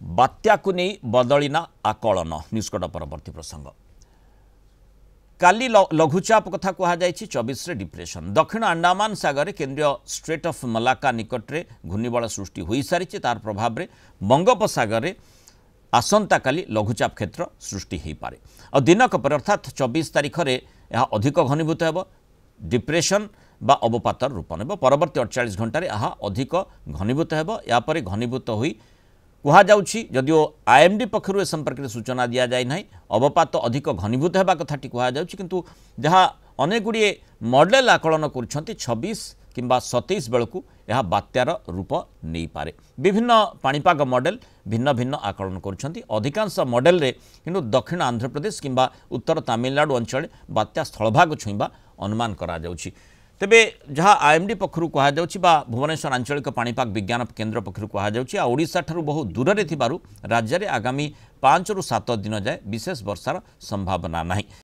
बात्या को नहीं बदलिना आकलन न्यूजकट परवर्ती प्रसंग काली लघुचाप कथा कहुई 24 डिप्रेशन दक्षिण अंडमान सागर केन्द्रीय स्ट्रेट ऑफ मलाका निकट में घूर्णिबल सृष्टि हो सारी तार प्रभाव में बंगोपसागर में आसंता काली लघुचाप क्षेत्र सृष्टि हो पारे और दिनक पर अर्थात 24 तारीख में यह अधिक घनीभूत हो डिप्रेशन बा अवपातर रूप नेब परवर्ती 48 घंटे यह अधिक घनीभूत हो यापर घनीभूत हो कहुच्छी जदिओ आईएमडी पक्षर ए संपर्क में सूचना दि जाए ना अवपात अधिक घनीभूत होगा कथाटी कहुच्छी किंतु जहाँ अनेक गुड़िए मॉडल आकलन कर 26 किंबा 27 बेलू यह बात्यार रूप नहीं पारे विभिन्न पाणीपाग मॉडल भिन्न भिन्न आकलन कर अधिकांश मॉडल रे किंतु दक्षिण आंध्र प्रदेश किंबा उत्तर तमिलनाडु अंचल बात्या स्थलभाग छुईबा अनुमान करा जाउछि तेबे जहाँ आईएमडी पक्षर कहुच्छी भुवनेश्वर आंचलिक पाणीपाग विज्ञान केन्द्र पक्षर कहुच्छी ओडिशा ठारू बहु दूर राज्य में आगामी 5 ରୁ 7 दिन जाए विशेष वर्षार संभावना नहीं।